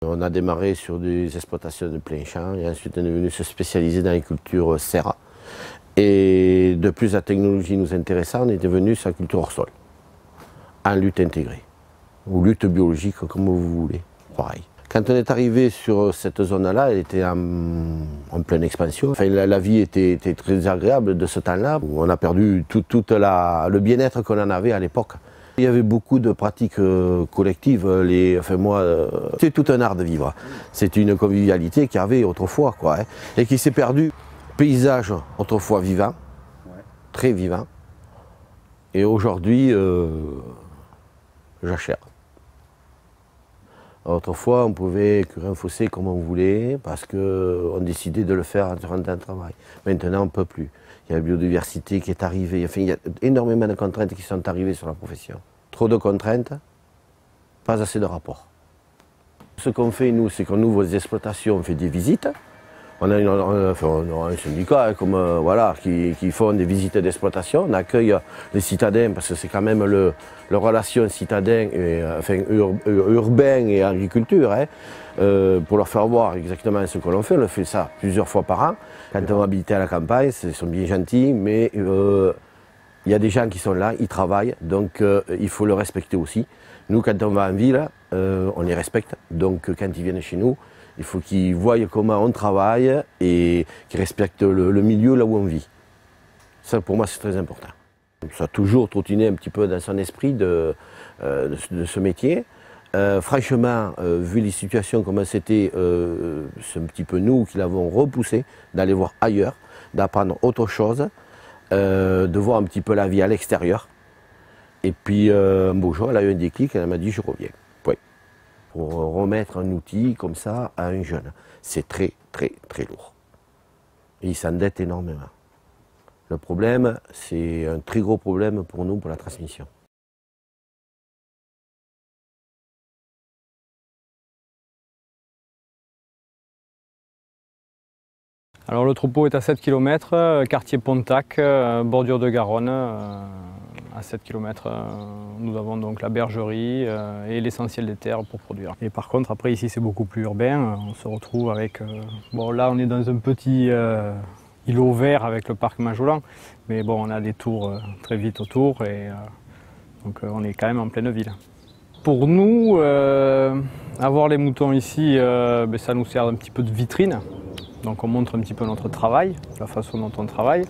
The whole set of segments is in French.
On a démarré sur des exploitations de plein champ et ensuite on est venu se spécialiser dans les cultures serra. Et de plus la technologie nous intéressant, on était venu sur la culture hors sol, en lutte intégrée, ou lutte biologique comme vous voulez, pareil. Quand on est arrivé sur cette zone-là, elle était en pleine expansion. Enfin, la vie était très agréable de ce temps-là. On a perdu tout le bien-être qu'on en avait à l'époque. Il y avait beaucoup de pratiques collectives. C'est tout un art de vivre. C'est une convivialité qu'il y avait autrefois, quoi, hein, et qui s'est perdue. Paysage autrefois vivant, très vivant. Et aujourd'hui, jachère. Autrefois, on pouvait curer un fossé comme on voulait parce qu'on décidait de le faire durant un travail. Maintenant, on ne peut plus. Il y a la biodiversité qui est arrivée. Enfin, il y a énormément de contraintes qui sont arrivées sur la profession. Trop de contraintes, pas assez de rapports. Ce qu'on fait, nous, c'est qu'on ouvre des exploitations, on fait des visites. On a un syndicat voilà, qui font des visites d'exploitation. On accueille les citadins parce que c'est quand même le relation citadin, urbain et agriculture, hein, pour leur faire voir exactement ce que l'on fait. On fait ça plusieurs fois par an. Quand on va habiter à la campagne, ils sont bien gentils, mais il y a des gens qui sont là, ils travaillent, donc il faut le respecter aussi. Nous, quand on va en ville, on les respecte, donc quand ils viennent chez nous, il faut qu'ils voient comment on travaille et qu'ils respectent le milieu là où on vit. Ça, pour moi, c'est très important. Ça a toujours trottiné un petit peu dans son esprit de ce métier. Franchement, vu les situations comme c'était, c'est un petit peu nous qui l'avons repoussé, d'aller voir ailleurs, d'apprendre autre chose, de voir un petit peu la vie à l'extérieur. Et puis, un beau jour, elle a eu un déclic, elle m'a dit « je reviens ». Pour remettre un outil comme ça à un jeune. C'est très, très, très lourd. Et il s'endette énormément. Le problème, c'est un très gros problème pour nous, pour la transmission. Alors le troupeau est à 7 km, quartier Pontac, bordure de Garonne. À 7 km, nous avons donc la bergerie et l'essentiel des terres pour produire. Et par contre, après ici c'est beaucoup plus urbain, on se retrouve avec... bon là on est dans un petit îlot vert avec le parc Majolan, mais bon on a des tours très vite autour et donc on est quand même en pleine ville. Pour nous, avoir les moutons ici, ça nous sert un petit peu de vitrine. Donc on montre un petit peu notre travail, la façon dont on travaille.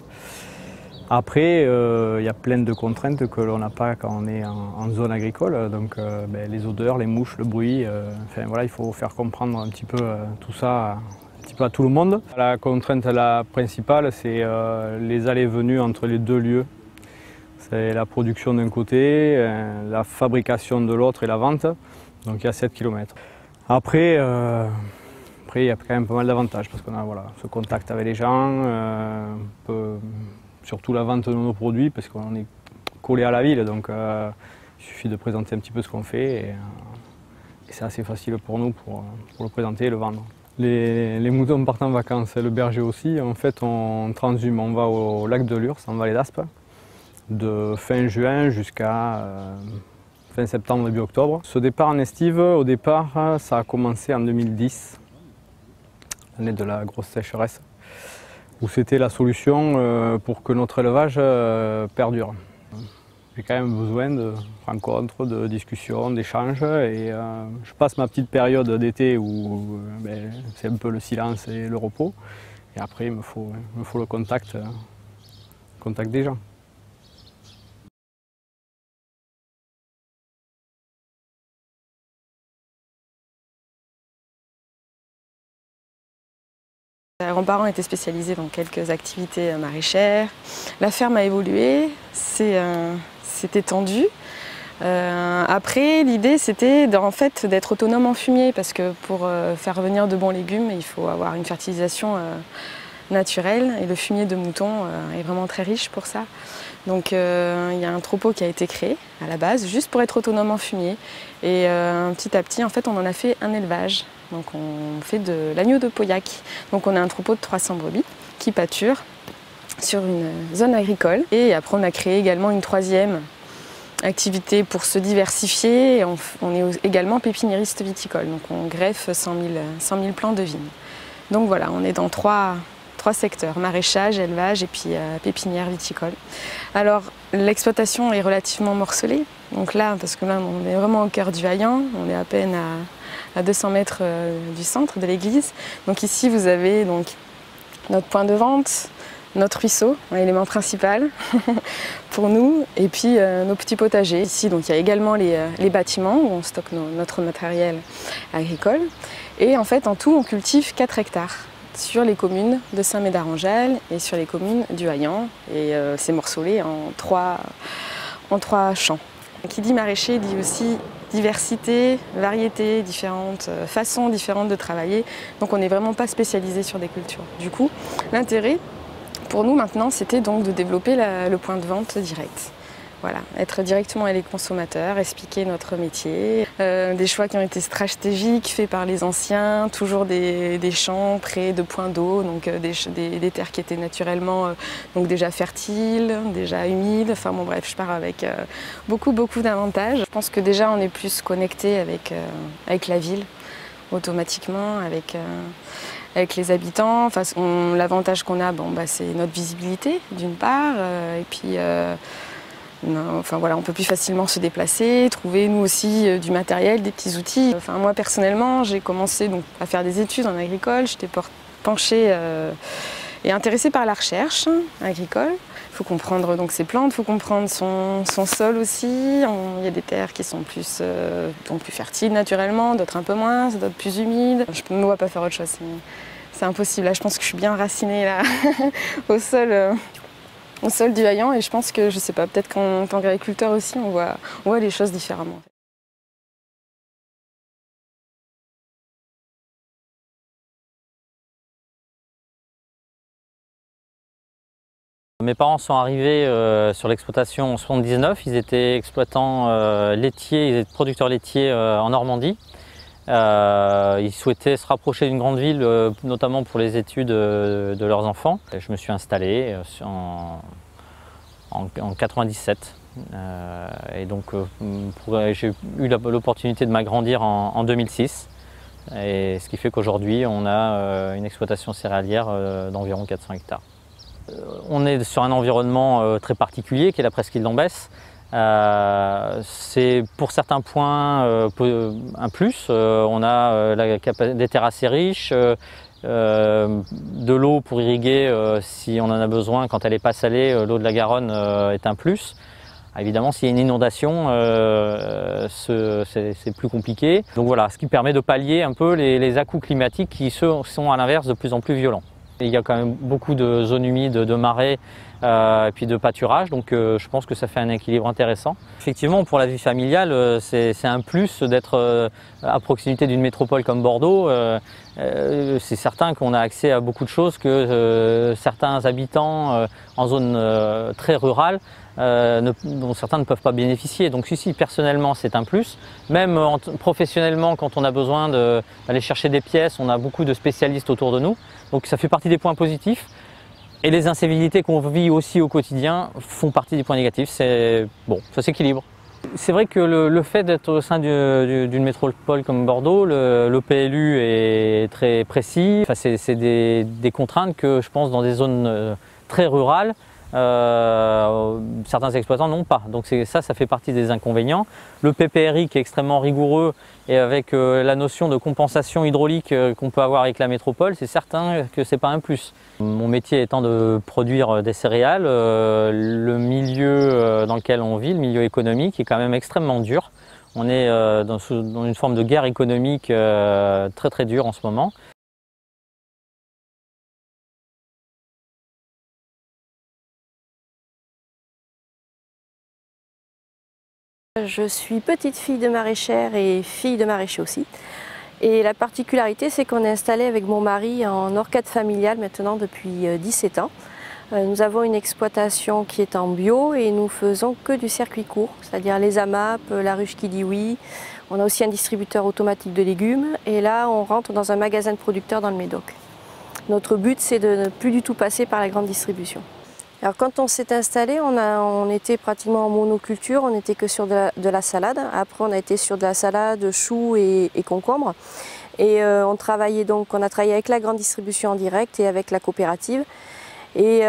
Après, il y a plein de contraintes que l'on n'a pas quand on est en zone agricole. Donc les odeurs, les mouches, le bruit, enfin, voilà, il faut faire comprendre un petit peu tout ça à tout le monde. La contrainte la principale, c'est les allées-venues entre les deux lieux. C'est la production d'un côté, la fabrication de l'autre et la vente. Donc il y a 7 km. Après, il y a quand même pas mal d'avantages parce qu'on a ce contact avec les gens, surtout la vente de nos produits parce qu'on est collé à la ville, donc il suffit de présenter un petit peu ce qu'on fait et c'est assez facile pour nous pour le présenter et le vendre. Les moutons partent en vacances, le berger aussi. En fait, on transhume, on va au lac de Lurs, en vallée d'Aspe, de fin juin jusqu'à fin septembre, début octobre. Ce départ en estive, au départ, ça a commencé en 2010. L'année de la grosse sécheresse, où c'était la solution pour que notre élevage perdure. J'ai quand même besoin de rencontres, de discussions, d'échanges et je passe ma petite période d'été où c'est un peu le silence et le repos et après il me faut le contact des gens. Les grands-parents étaient spécialisés dans quelques activités maraîchères. La ferme a évolué, s'est étendue. Après, l'idée c'était d'être autonome en fumier parce que pour faire venir de bons légumes, il faut avoir une fertilisation naturelle et le fumier de mouton est vraiment très riche pour ça. Donc il y a un troupeau qui a été créé à la base juste pour être autonome en fumier et petit à petit en fait on en a fait un élevage. Donc on fait de l'agneau de Pauillac. Donc on a un troupeau de 300 brebis qui pâturent sur une zone agricole. Et après on a créé également une troisième activité pour se diversifier. On est également pépiniériste viticole, donc on greffe 100 000 plants de vignes. Donc voilà, on est dans trois secteurs, maraîchage, élevage et puis pépinière viticole. Alors l'exploitation est relativement morcelée, donc là, parce que là on est vraiment au cœur du Haillan, on est à peine à 200 mètres du centre de l'église. Donc ici vous avez donc notre point de vente, notre ruisseau, un élément principal pour nous, et puis nos petits potagers. Ici donc il y a également les bâtiments où on stocke notre matériel agricole. Et en fait en tout on cultive 4 hectares. Sur les communes de Saint-Médard-en-Jalles et sur les communes du Haillan. Et c'est morcelé en trois champs. Qui dit maraîcher dit aussi diversité, variété, différentes façons différentes de travailler. Donc on n'est vraiment pas spécialisé sur des cultures. Du coup, l'intérêt pour nous maintenant, c'était donc de développer le point de vente direct. Voilà, être directement avec les consommateurs, expliquer notre métier. Des choix qui ont été stratégiques, faits par les anciens, toujours des champs près de points d'eau, donc des terres qui étaient naturellement donc déjà fertiles, déjà humides. Enfin bon bref, je pars avec beaucoup d'avantages. Je pense que déjà on est plus connecté avec la ville, automatiquement, avec les habitants. Enfin, l'avantage qu'on a, c'est notre visibilité d'une part, et puis enfin voilà, on peut plus facilement se déplacer, trouver nous aussi du matériel, des petits outils. Enfin moi personnellement, j'ai commencé donc à faire des études en agricole, j'étais penchée et intéressée par la recherche agricole. Il faut comprendre donc ses plantes, il faut comprendre son sol aussi. Il y a des terres qui sont plus fertiles naturellement, d'autres un peu moins, d'autres plus humides. Je ne me vois pas faire autre chose, c'est impossible. Là, je pense que je suis bien enracinée là, au sol du Haillan, et je pense que, je sais pas, peut-être qu'en tant qu'agriculteur aussi, on voit les choses différemment. Mes parents sont arrivés sur l'exploitation en 1979, ils étaient exploitants laitiers, ils étaient producteurs laitiers en Normandie. Ils souhaitaient se rapprocher d'une grande ville, notamment pour les études de leurs enfants. Je me suis installé en 97. Et donc j'ai eu l'opportunité de m'agrandir en 2006. Et ce qui fait qu'aujourd'hui, on a une exploitation céréalière d'environ 400 hectares. On est sur un environnement très particulier qui est la presqu'île d'Ambès. C'est pour certains points un plus. On a des terres assez riches, de l'eau pour irriguer si on en a besoin. Quand elle n'est pas salée, l'eau de la Garonne est un plus. Évidemment, s'il y a une inondation, c'est plus compliqué. Donc voilà, ce qui permet de pallier un peu les à-coups climatiques qui sont à l'inverse de plus en plus violents. Il y a quand même beaucoup de zones humides, de marais et puis de pâturage, donc je pense que ça fait un équilibre intéressant. Effectivement, pour la vie familiale, c'est un plus d'être à proximité d'une métropole comme Bordeaux. C'est certain qu'on a accès à beaucoup de choses que certains habitants en zone très rurale dont certains ne peuvent pas bénéficier. Donc ici, personnellement, c'est un plus. Même professionnellement, quand on a besoin d'aller chercher des pièces, on a beaucoup de spécialistes autour de nous. Donc ça fait partie des points positifs. Et les incivilités qu'on vit aussi au quotidien font partie des points négatifs. C'est bon, ça s'équilibre. C'est vrai que le fait d'être au sein d'une métropole comme Bordeaux, le PLU est très précis. Enfin, c'est des contraintes que je pense dans des zones très rurales, certains exploitants n'ont pas. Donc ça fait partie des inconvénients. Le PPRI qui est extrêmement rigoureux et avec la notion de compensation hydraulique qu'on peut avoir avec la métropole, c'est certain que c'est pas un plus. Mon métier étant de produire des céréales, le milieu dans lequel on vit, le milieu économique, est quand même extrêmement dur. On est dans une forme de guerre économique très très dure en ce moment. Je suis petite fille de maraîchère et fille de maraîcher aussi. Et la particularité, c'est qu'on est installé avec mon mari en orchade familiale maintenant depuis 17 ans. Nous avons une exploitation qui est en bio et nous faisons que du circuit court, c'est-à-dire les AMAP, la ruche qui dit oui. On a aussi un distributeur automatique de légumes et là, on rentre dans un magasin de producteurs dans le Médoc. Notre but, c'est de ne plus du tout passer par la grande distribution. Alors quand on s'est installé, on était pratiquement en monoculture, on n'était que sur de la salade. Après on a été sur de la salade, choux et concombres. Et on a travaillé avec la grande distribution en direct et avec la coopérative. Et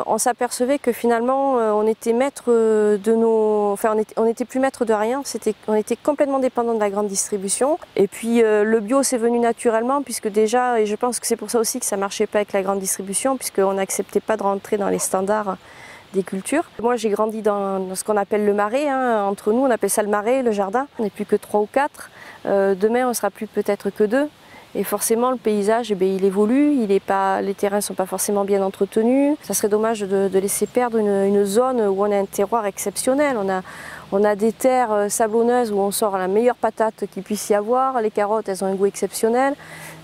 on s'apercevait que finalement on était maître on n'était plus maître de rien, on était complètement dépendant de la grande distribution. Et puis le bio c'est venu naturellement puisque déjà, et je pense que c'est pour ça aussi que ça ne marchait pas avec la grande distribution, puisqu'on n'acceptait pas de rentrer dans les standards des cultures. Moi j'ai grandi dans ce qu'on appelle le marais, hein. Entre nous on appelle ça le marais, le jardin. On n'est plus que 3 ou 4, demain on ne sera plus peut-être que 2. Et forcément, le paysage, il évolue, les terrains ne sont pas forcément bien entretenus. Ça serait dommage de laisser perdre une zone où on a un terroir exceptionnel. On a des terres sablonneuses où on sort la meilleure patate qu'il puisse y avoir. Les carottes, elles ont un goût exceptionnel.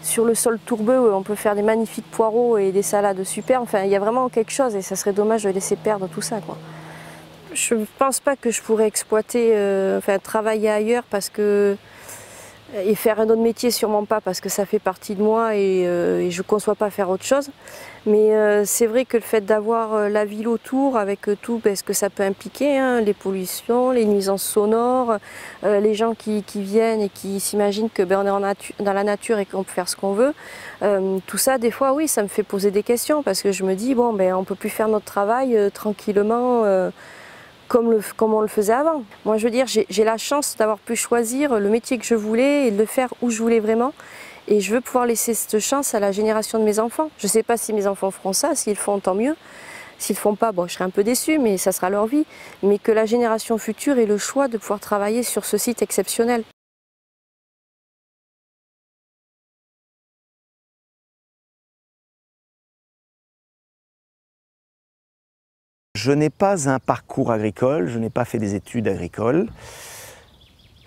Sur le sol tourbeux, on peut faire des magnifiques poireaux et des salades superbes. Enfin, il y a vraiment quelque chose et ça serait dommage de laisser perdre tout ça, quoi. Je ne pense pas que je pourrais exploiter, travailler ailleurs et faire un autre métier, sûrement pas, parce que ça fait partie de moi et je ne conçois pas faire autre chose. Mais c'est vrai que le fait d'avoir la ville autour, avec tout ce que ça peut impliquer, hein, les pollutions, les nuisances sonores, les gens qui viennent et qui s'imaginent que on est dans la nature et qu'on peut faire ce qu'on veut, tout ça, des fois, oui, ça me fait poser des questions, parce que je me dis, on ne peut plus faire notre travail tranquillement, comme on le faisait avant. Moi, je veux dire, j'ai la chance d'avoir pu choisir le métier que je voulais et de le faire où je voulais vraiment. Et je veux pouvoir laisser cette chance à la génération de mes enfants. Je ne sais pas si mes enfants feront ça, s'ils le font, tant mieux. S'ils ne le font pas, je serai un peu déçue, mais ça sera leur vie. Mais que la génération future ait le choix de pouvoir travailler sur ce site exceptionnel. Je n'ai pas un parcours agricole, je n'ai pas fait des études agricoles.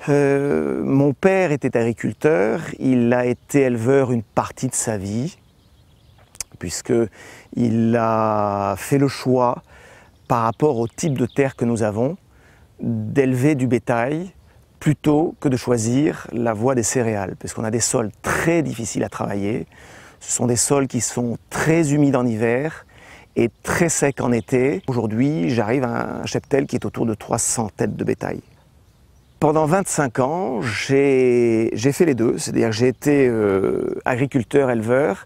Mon père était agriculteur, il a été éleveur une partie de sa vie, puisqu'il a fait le choix, par rapport au type de terre que nous avons, d'élever du bétail plutôt que de choisir la voie des céréales, parce qu'on a des sols très difficiles à travailler. Ce sont des sols qui sont très humides en hiver et très secs en été. Aujourd'hui, j'arrive à un cheptel qui est autour de 300 têtes de bétail. Pendant 25 ans, j'ai fait les deux, c'est-à-dire que j'ai été agriculteur, éleveur,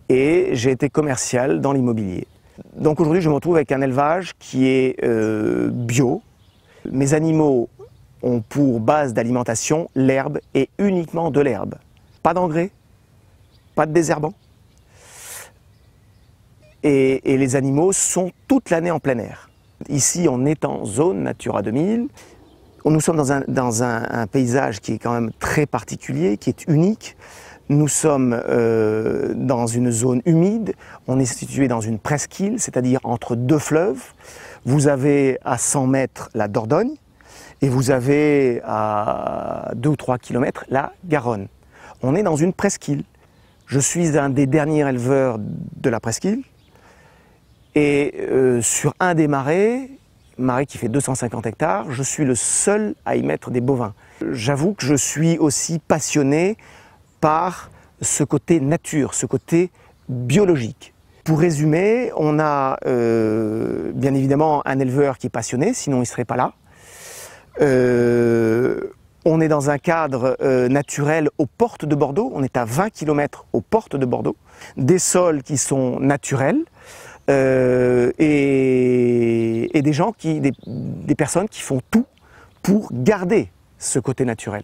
et j'ai été commercial dans l'immobilier. Donc aujourd'hui, je me retrouve avec un élevage qui est bio. Mes animaux ont pour base d'alimentation l'herbe et uniquement de l'herbe. Pas d'engrais, pas de désherbant. Et les animaux sont toute l'année en plein air. Ici, on est en zone Natura 2000. Nous sommes dans un paysage qui est quand même très particulier, qui est unique. Nous sommes dans une zone humide. On est situé dans une presqu'île, c'est-à-dire entre 2 fleuves. Vous avez à 100 mètres la Dordogne et vous avez à 2 ou 3 kilomètres la Garonne. On est dans une presqu'île. Je suis un des derniers éleveurs de la presqu'île. Et sur un des marais qui fait 250 hectares, je suis le seul à y mettre des bovins. J'avoue que je suis aussi passionné par ce côté nature, ce côté biologique. Pour résumer, on a bien évidemment un éleveur qui est passionné, sinon il ne serait pas là. On est dans un cadre naturel aux portes de Bordeaux, on est à 20 km aux portes de Bordeaux. Des sols qui sont naturels. Et des personnes qui font tout pour garder ce côté naturel.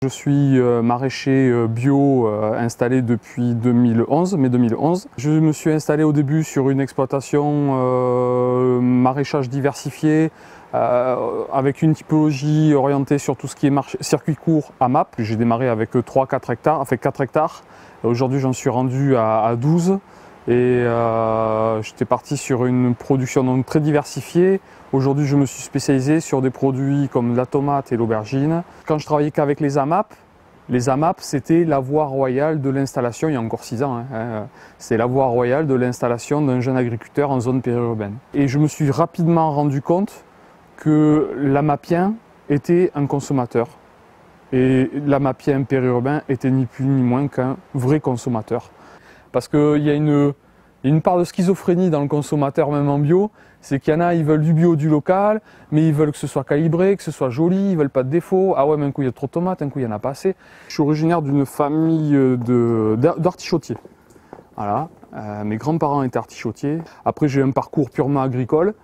Je suis maraîcher bio installé depuis mai 2011. Je me suis installé au début sur une exploitation maraîchage diversifié, avec une typologie orientée sur tout ce qui est circuit court à MAP. J'ai démarré avec 4 hectares. Aujourd'hui, j'en suis rendu à 12 et j'étais parti sur une production donc très diversifiée. Aujourd'hui, je me suis spécialisé sur des produits comme la tomate et l'aubergine. Quand je travaillais qu'avec les AMAP, c'était la voie royale de l'installation, il y a encore 6 ans. C'est la voie royale de l'installation d'un jeune agriculteur en zone périurbaine. Et je me suis rapidement rendu compte que l'amapien était un consommateur. Et l'AMAPIEM périurbain était ni plus ni moins qu'un vrai consommateur. Parce qu'il y a une part de schizophrénie dans le consommateur, même en bio, c'est qu'il y en a, ils veulent du bio, du local, mais ils veulent que ce soit calibré, que ce soit joli, ils veulent pas de défauts. Ah ouais, mais un coup il y a trop de tomates, un coup il y en a pas assez. Je suis originaire d'une famille d'artichautiers. Voilà. Mes grands-parents étaient artichautiers. Après j'ai un parcours purement agricole,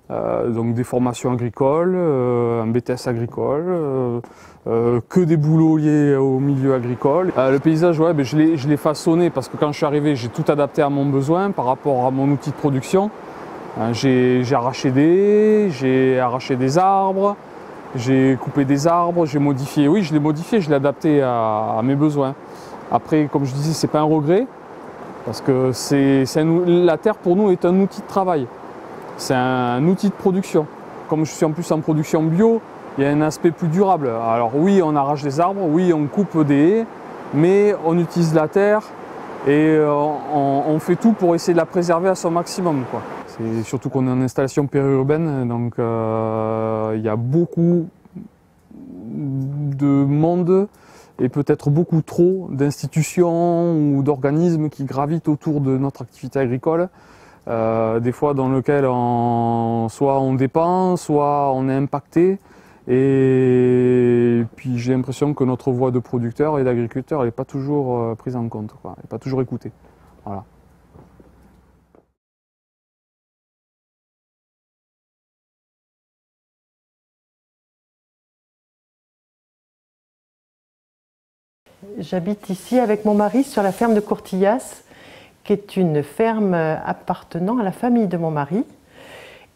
donc des formations agricoles, un BTS agricole, que des boulots liés au milieu agricole. Le paysage, ouais, je l'ai façonné parce que quand je suis arrivé, j'ai tout adapté à mon besoin par rapport à mon outil de production. J'ai arraché des arbres, j'ai coupé des arbres, j'ai modifié. Oui, je l'ai modifié, je l'ai adapté à mes besoins. Après, comme je disais, c'est pas un regret parce que la terre pour nous est un outil de travail. C'est un outil de production. Comme je suis en plus en production bio, il y a un aspect plus durable. Alors oui, on arrache des arbres, oui, on coupe des haies, mais on utilise la terre et on fait tout pour essayer de la préserver à son maximum, quoi. C'est surtout qu'on est en installation périurbaine, donc il y a beaucoup de monde et peut-être beaucoup trop d'institutions ou d'organismes qui gravitent autour de notre activité agricole. Des fois dans lequel soit on dépend, soit on est impacté. Et puis j'ai l'impression que notre voix de producteur et d'agriculteur n'est pas toujours prise en compte, quoi. Elle n'est pas toujours écoutée. Voilà. J'habite ici avec mon mari sur la ferme de Courtillas, qui est une ferme appartenant à la famille de mon mari.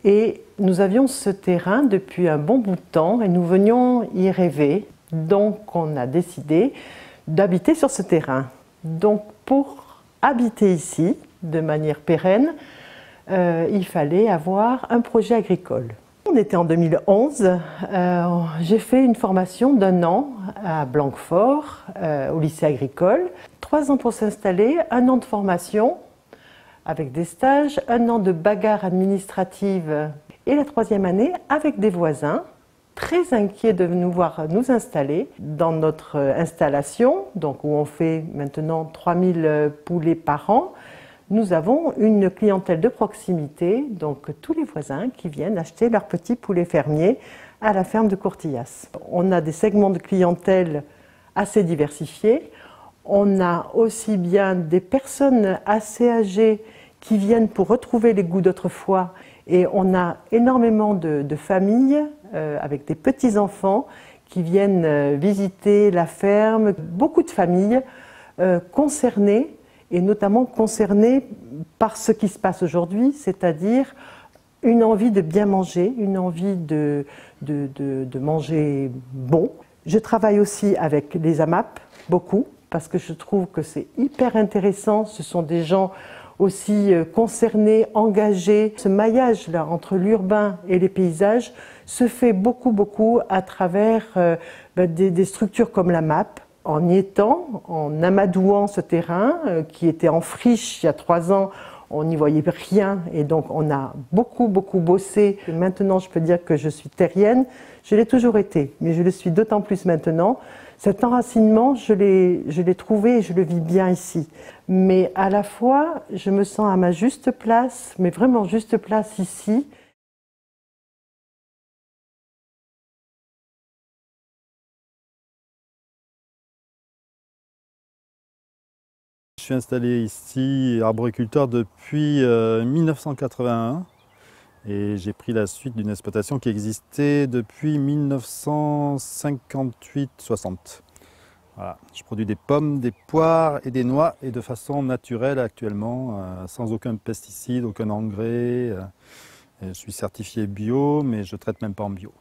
Et nous avions ce terrain depuis un bon bout de temps et nous venions y rêver. Donc on a décidé d'habiter sur ce terrain. Donc pour habiter ici de manière pérenne, il fallait avoir un projet agricole. On était en 2011, j'ai fait une formation d'1 an à Blanquefort, au lycée agricole. 3 ans pour s'installer, 1 an de formation avec des stages, 1 an de bagarre administrative et la 3e année avec des voisins très inquiets de nous voir nous installer dans notre installation, donc où on fait maintenant 3000 poulets par an. Nous avons une clientèle de proximité, donc tous les voisins qui viennent acheter leurs petits poulets fermiers à la ferme de Courtillas. On a des segments de clientèle assez diversifiés. On a aussi bien des personnes assez âgées qui viennent pour retrouver les goûts d'autrefois et on a énormément de familles avec des petits-enfants qui viennent visiter la ferme. Beaucoup de familles concernées et notamment concernées par ce qui se passe aujourd'hui, c'est-à-dire une envie de bien manger, une envie de manger bon. Je travaille aussi avec les AMAP, beaucoup, parce que je trouve que c'est hyper intéressant. Ce sont des gens aussi concernés, engagés. Ce maillage-là entre l'urbain et les paysages se fait beaucoup à travers des structures comme l'AMAP. En y étant, en amadouant ce terrain qui était en friche il y a 3 ans, on n'y voyait rien et donc on a beaucoup bossé. Maintenant, je peux dire que je suis terrienne. Je l'ai toujours été, mais je le suis d'autant plus maintenant. Cet enracinement, je l'ai trouvé et je le vis bien ici. Mais à la fois, je me sens à ma juste place, mais vraiment juste place ici. Je suis installé ici, arboriculteur, depuis 1981 et j'ai pris la suite d'une exploitation qui existait depuis 1958-60. Voilà. Je produis des pommes, des poires et des noix et de façon naturelle actuellement, sans aucun pesticide, aucun engrais. Je suis certifié bio, mais je ne traite même pas en bio.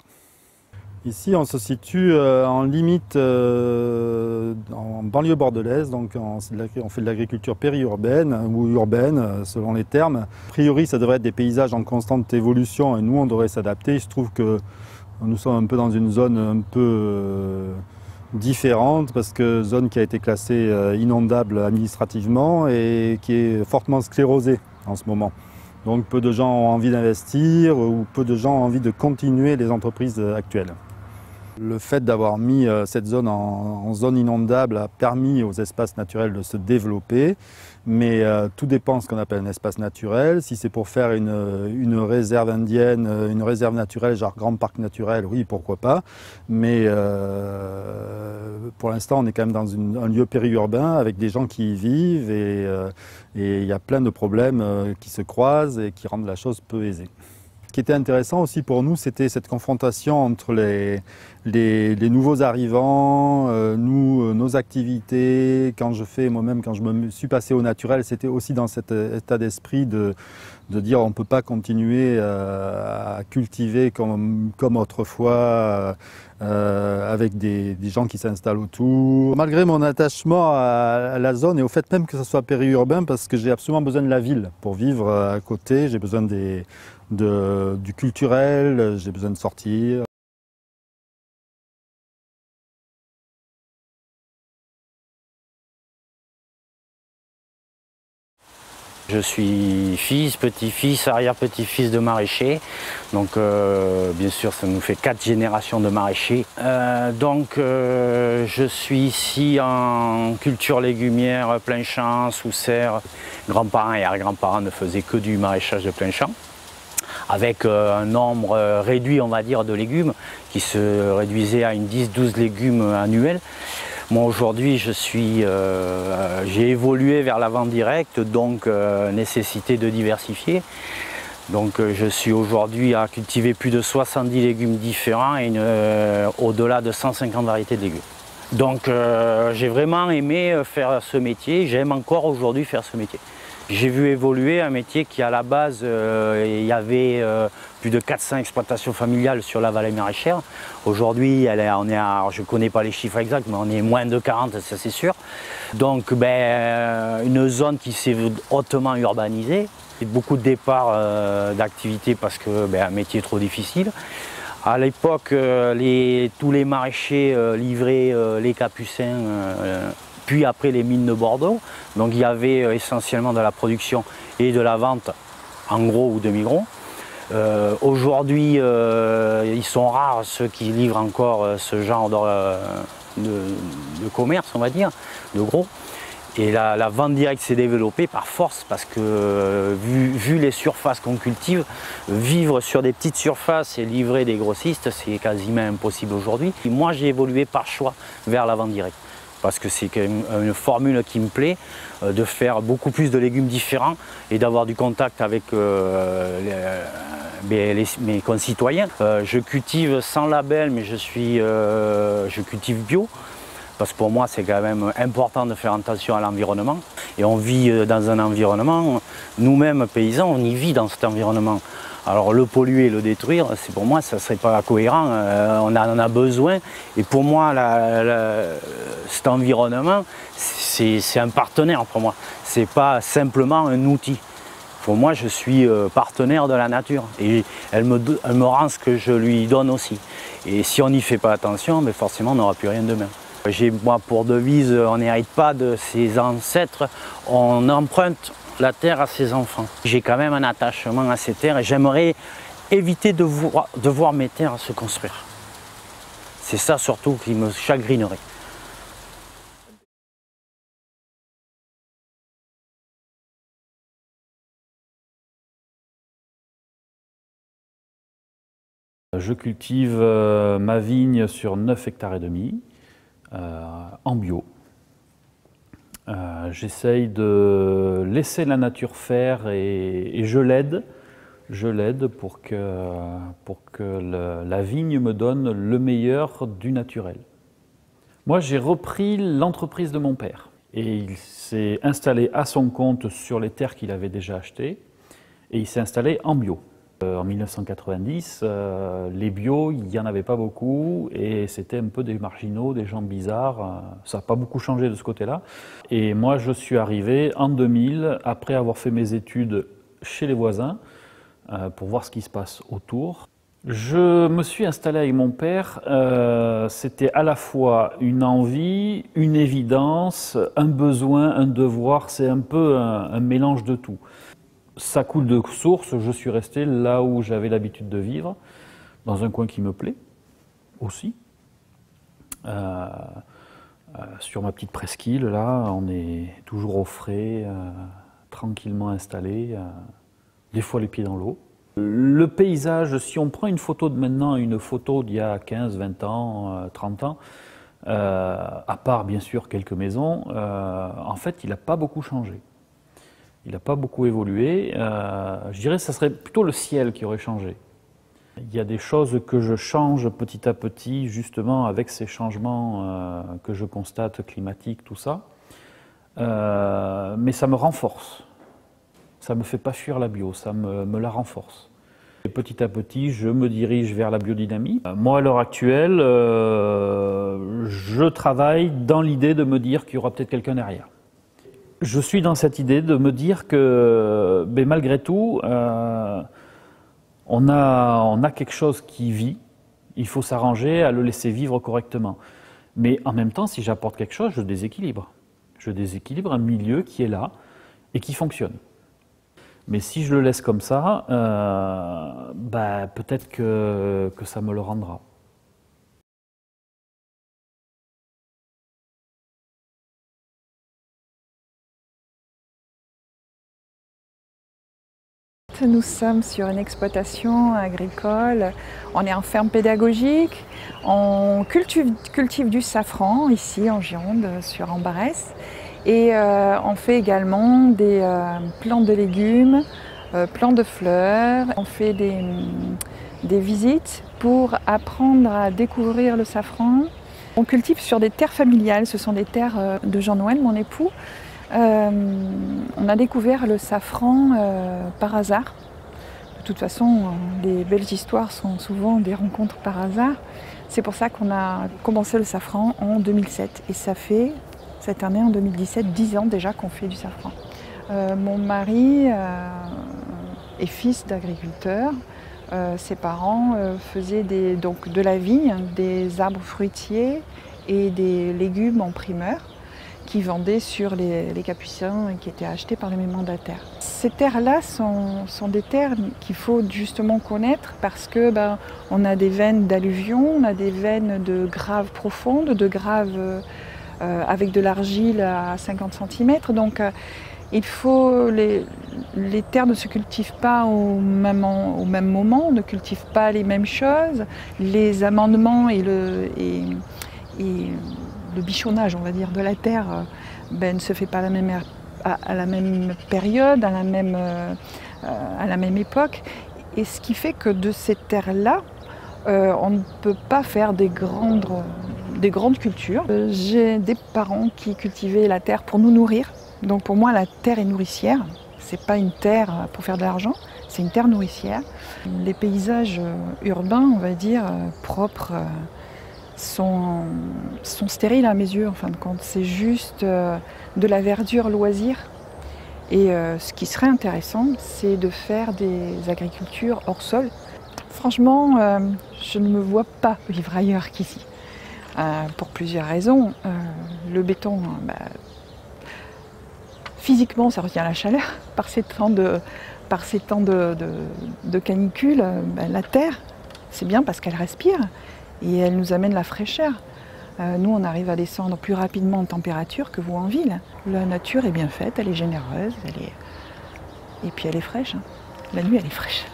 Ici, on se situe en limite en banlieue bordelaise, donc on fait de l'agriculture périurbaine ou urbaine, selon les termes. A priori, ça devrait être des paysages en constante évolution et nous, on devrait s'adapter. Il se trouve que nous sommes un peu dans une zone un peu différente, parce que zone qui a été classée inondable administrativement et qui est fortement sclérosée en ce moment. Donc peu de gens ont envie d'investir ou peu de gens ont envie de continuer les entreprises actuelles. Le fait d'avoir mis cette zone en zone inondable a permis aux espaces naturels de se développer, mais tout dépend de ce qu'on appelle un espace naturel. Si c'est pour faire une réserve indienne, une réserve naturelle, genre grand parc naturel, oui, pourquoi pas. Mais pour l'instant, on est quand même dans un lieu périurbain avec des gens qui y vivent et il y a plein de problèmes qui se croisent et qui rendent la chose peu aisée. Ce qui était intéressant aussi pour nous, c'était cette confrontation entre les nouveaux arrivants, nos activités. Quand je me suis passé au naturel, c'était aussi dans cet état d'esprit de dire on ne peut pas continuer à cultiver comme autrefois avec des gens qui s'installent autour. Malgré mon attachement à la zone et au fait même que ce soit périurbain, parce que j'ai absolument besoin de la ville pour vivre à côté, j'ai besoin du culturel, j'ai besoin de sortir. Je suis fils, petit-fils, arrière-petit-fils de maraîchers. Donc bien sûr ça nous fait 4 générations de maraîchers. Je suis ici en culture légumière, plein champ, sous serre. Grands-parents et arrière-grands-parents ne faisaient que du maraîchage de plein champ, avec un nombre réduit, on va dire, de légumes qui se réduisait à une 10-12 légumes annuels. Moi aujourd'hui j'ai évolué vers la vente directe, donc nécessité de diversifier. Donc je suis aujourd'hui à cultiver plus de 70 légumes différents et au-delà de 150 variétés de légumes. Donc j'ai vraiment aimé faire ce métier, j'aime encore aujourd'hui faire ce métier. J'ai vu évoluer un métier qui à la base, il y avait plus de 400 exploitations familiales sur la vallée maraîchère. Aujourd'hui, je ne connais pas les chiffres exacts, mais on est moins de 40, ça c'est sûr. Donc une zone qui s'est hautement urbanisée. Beaucoup de départs d'activité parce que un métier trop difficile. À l'époque, tous les maraîchers livraient les capucins, puis après les mines de Bordeaux. Donc il y avait essentiellement de la production et de la vente en gros ou demi-gros. Aujourd'hui, ils sont rares ceux qui livrent encore ce genre de commerce, on va dire, de gros. Et la vente directe s'est développée par force parce que vu les surfaces qu'on cultive, vivre sur des petites surfaces et livrer des grossistes, c'est quasiment impossible aujourd'hui. Moi j'ai évolué par choix vers la vente directe parce que c'est quand même une formule qui me plaît, de faire beaucoup plus de légumes différents et d'avoir du contact avec mes concitoyens. Je cultive sans label, mais je cultive bio. Parce que pour moi, c'est quand même important de faire attention à l'environnement. Et on vit dans un environnement, nous-mêmes paysans, on y vit dans cet environnement. Alors le polluer et le détruire, pour moi, ça ne serait pas cohérent. On en a besoin. Et pour moi, cet environnement, c'est un partenaire pour moi. Ce n'est pas simplement un outil. Pour moi, je suis partenaire de la nature. Et elle me rend ce que je lui donne aussi. Et si on n'y fait pas attention, forcément, on n'aura plus rien demain. J'ai moi pour devise, on n'hérite pas de ses ancêtres, on emprunte la terre à ses enfants. J'ai quand même un attachement à ces terres et j'aimerais éviter de voir mes terres se construire. C'est ça surtout qui me chagrinerait. Je cultive ma vigne sur 9,5 hectares. En bio. J'essaye de laisser la nature faire et je l'aide pour que la vigne me donne le meilleur du naturel. Moi, j'ai repris l'entreprise de mon père et il s'est installé à son compte sur les terres qu'il avait déjà achetées et il s'est installé en bio. En 1990, les bio, il n'y en avait pas beaucoup et c'était un peu des marginaux, des gens bizarres. Ça n'a pas beaucoup changé de ce côté-là. Et moi, je suis arrivé en 2000, après avoir fait mes études chez les voisins, pour voir ce qui se passe autour. Je me suis installé avec mon père. C'était à la fois une envie, une évidence, un besoin, un devoir. C'est un peu un mélange de tout. Ça coule de source, je suis resté là où j'avais l'habitude de vivre, dans un coin qui me plaît aussi. Sur ma petite presqu'île, là, on est toujours au frais, tranquillement installé, des fois les pieds dans l'eau. Le paysage, si on prend une photo de maintenant, une photo d'il y a 15, 20 ans, 30 ans, à part bien sûr quelques maisons, en fait il n'a pas beaucoup changé. Il n'a pas beaucoup évolué. Je dirais que ce serait plutôt le ciel qui aurait changé. Il y a des choses que je change petit à petit, justement avec ces changements que je constate, climatiques, tout ça. Mais ça me renforce. Ça ne me fait pas fuir la bio, ça me la renforce. Et petit à petit, je me dirige vers la biodynamie. Moi, à l'heure actuelle, je travaille dans l'idée de me dire qu'il y aura peut-être quelqu'un derrière. Je suis dans cette idée de me dire que, malgré tout, on a quelque chose qui vit, il faut s'arranger à le laisser vivre correctement. Mais en même temps, si j'apporte quelque chose, je déséquilibre. Je déséquilibre un milieu qui est là et qui fonctionne. Mais si je le laisse comme ça, peut-être que ça me le rendra. Nous sommes sur une exploitation agricole, on est en ferme pédagogique, on cultive du safran ici en Gironde, sur Ambarès, et on fait également des plants de légumes, plants de fleurs, on fait des visites pour apprendre à découvrir le safran. On cultive sur des terres familiales, ce sont des terres de Jean-Noël, mon époux. On a découvert le safran par hasard. De toute façon, les belles histoires sont souvent des rencontres par hasard. C'est pour ça qu'on a commencé le safran en 2007. Et ça fait, cette année, en 2017, 10 ans déjà qu'on fait du safran. Mon mari est fils d'agriculteur. Ses parents faisaient donc de la vigne, des arbres fruitiers et des légumes en primeur, qui vendaient sur les Capucins et qui étaient achetés par les mandataires. Ces terres-là sont des terres qu'il faut justement connaître parce que on a des veines d'alluvion, on a des veines de graves profondes, de graves avec de l'argile à 50 cm. Donc il faut les terres ne se cultivent pas au même moment, ne cultivent pas les mêmes choses. Les amendements et le bichonnage, on va dire, de la terre ne se fait pas à la même période, à la même époque. Et ce qui fait que de ces terres-là, on ne peut pas faire des grandes cultures. J'ai des parents qui cultivaient la terre pour nous nourrir. Donc pour moi, la terre est nourricière. C'est pas une terre pour faire de l'argent, c'est une terre nourricière. Les paysages urbains, on va dire, propres, sont stériles à mes yeux en fin de compte. C'est juste de la verdure loisir. Et ce qui serait intéressant, c'est de faire des agricultures hors sol. Franchement, je ne me vois pas vivre ailleurs qu'ici. Pour plusieurs raisons. Le béton, physiquement, ça retient la chaleur. Par ces temps de canicule, la terre, c'est bien parce qu'elle respire. Et elle nous amène la fraîcheur. Nous, on arrive à descendre plus rapidement en température que vous en ville. La nature est bien faite, elle est généreuse, et puis elle est fraîche. La nuit, elle est fraîche.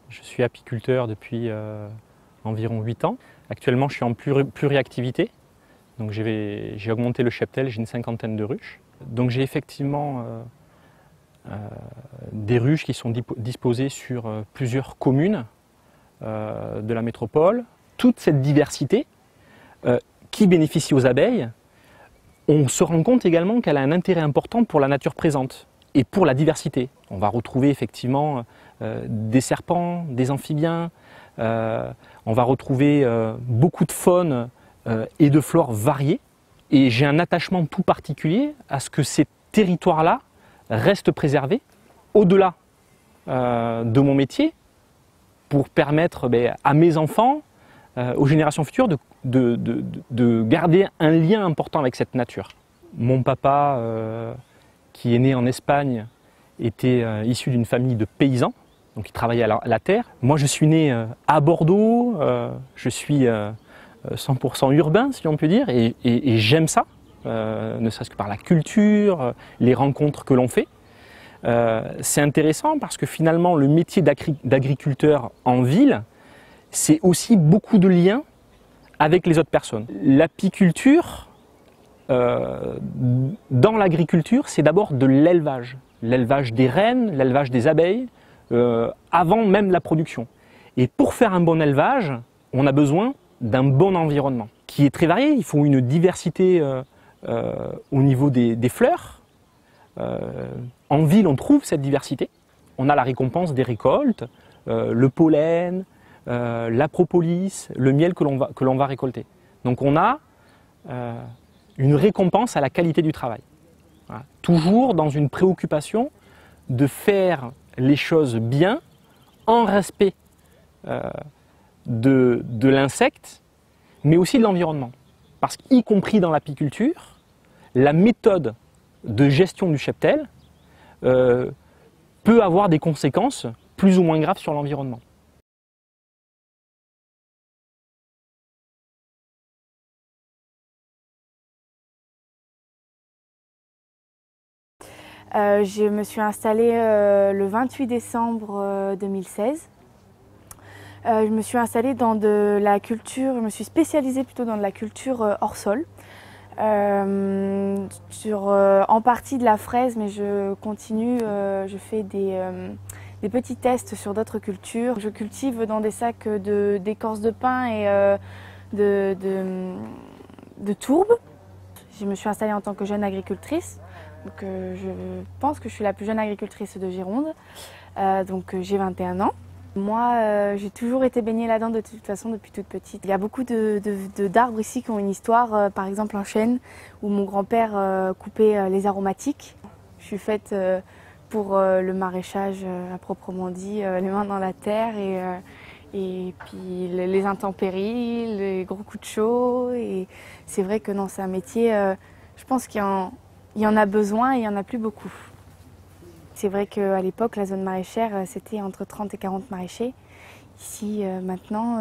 Je suis apiculteur depuis environ 8 ans. Actuellement, je suis en pluriactivité. Donc j'ai augmenté le cheptel, j'ai une 50aine de ruches. Donc j'ai effectivement des ruches qui sont disposées sur plusieurs communes de la métropole. Toute cette diversité qui bénéficie aux abeilles, on se rend compte également qu'elle a un intérêt important pour la nature présente et pour la diversité. On va retrouver effectivement des serpents, des amphibiens, on va retrouver beaucoup de faune et de flore variées. Et j'ai un attachement tout particulier à ce que ces territoires-là restent préservés au-delà de mon métier pour permettre à mes enfants, aux générations futures, de garder un lien important avec cette nature. Mon papa qui est né en Espagne, était issu d'une famille de paysans, donc il travaillait à la terre. Moi, je suis né à Bordeaux, je suis 100% urbain, si on peut dire, et j'aime ça, ne serait-ce que par la culture, les rencontres que l'on fait. C'est intéressant parce que finalement, le métier d'agriculteur en ville, c'est aussi beaucoup de liens avec les autres personnes. L'apiculture, dans l'agriculture, c'est d'abord de l'élevage. L'élevage des reines, l'élevage des abeilles, avant même la production. Et pour faire un bon élevage, on a besoin d'un bon environnement, qui est très varié. Il faut une diversité au niveau des fleurs. En ville, on trouve cette diversité. On a la récompense des récoltes, le pollen, la propolis, le miel que l'on va récolter. Donc on a une récompense à la qualité du travail. Voilà. Toujours dans une préoccupation de faire les choses bien, en respect de l'insecte, mais aussi de l'environnement. Parce qu'y compris dans l'apiculture, la méthode de gestion du cheptel peut avoir des conséquences plus ou moins graves sur l'environnement. Je me suis installée le 28 décembre 2016. Je me suis installée dans de la culture, je me suis spécialisée plutôt dans de la culture hors sol. En partie de la fraise, mais je continue, je fais des petits tests sur d'autres cultures. Je cultive dans des sacs d'écorce de pin et de tourbe. Je me suis installée en tant que jeune agricultrice. Donc, je pense que je suis la plus jeune agricultrice de Gironde, donc j'ai 21 ans. Moi, j'ai toujours été baignée là-dedans de toute façon depuis toute petite. Il y a beaucoup d'arbres ici qui ont une histoire, par exemple un chêne où mon grand-père coupait les aromatiques. Je suis faite pour le maraîchage à proprement dit, les mains dans la terre et puis les intempéries, les gros coups de chaud. Et c'est vrai que non, c'est un métier, je pense qu'il y en a besoin et il n'y en a plus beaucoup. C'est vrai qu'à l'époque, la zone maraîchère, c'était entre 30 et 40 maraîchers. Ici, maintenant,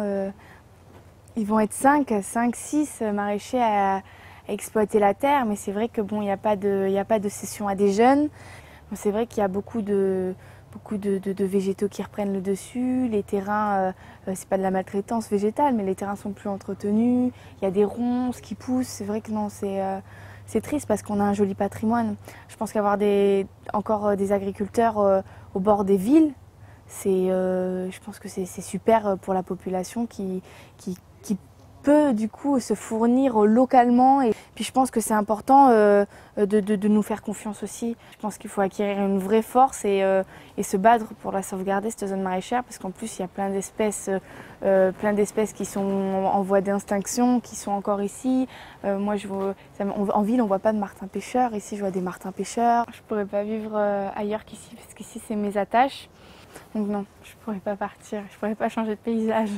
ils vont être 5, 6 maraîchers à exploiter la terre. Mais c'est vrai que bon, il n'y a pas de cession à des jeunes. C'est vrai qu'il y a beaucoup de végétaux qui reprennent le dessus. Les terrains, c'est pas de la maltraitance végétale, mais les terrains sont plus entretenus. Il y a des ronces qui poussent. C'est vrai que non, c'est triste parce qu'on a un joli patrimoine. Je pense qu'avoir encore des agriculteurs au bord des villes, je pense que c'est super pour la population qui peut du coup se fournir localement. Et puis je pense que c'est important de nous faire confiance aussi. Je pense qu'il faut acquérir une vraie force et se battre pour la sauvegarder, cette zone maraîchère, parce qu'en plus il y a plein d'espèces qui sont en voie d'extinction, qui sont encore ici. Moi, en ville, on ne voit pas de martins pêcheurs. Ici, je vois des martins pêcheurs. Je ne pourrais pas vivre ailleurs qu'ici, parce qu'ici, c'est mes attaches. Donc non, je ne pourrais pas partir, je ne pourrais pas changer de paysage.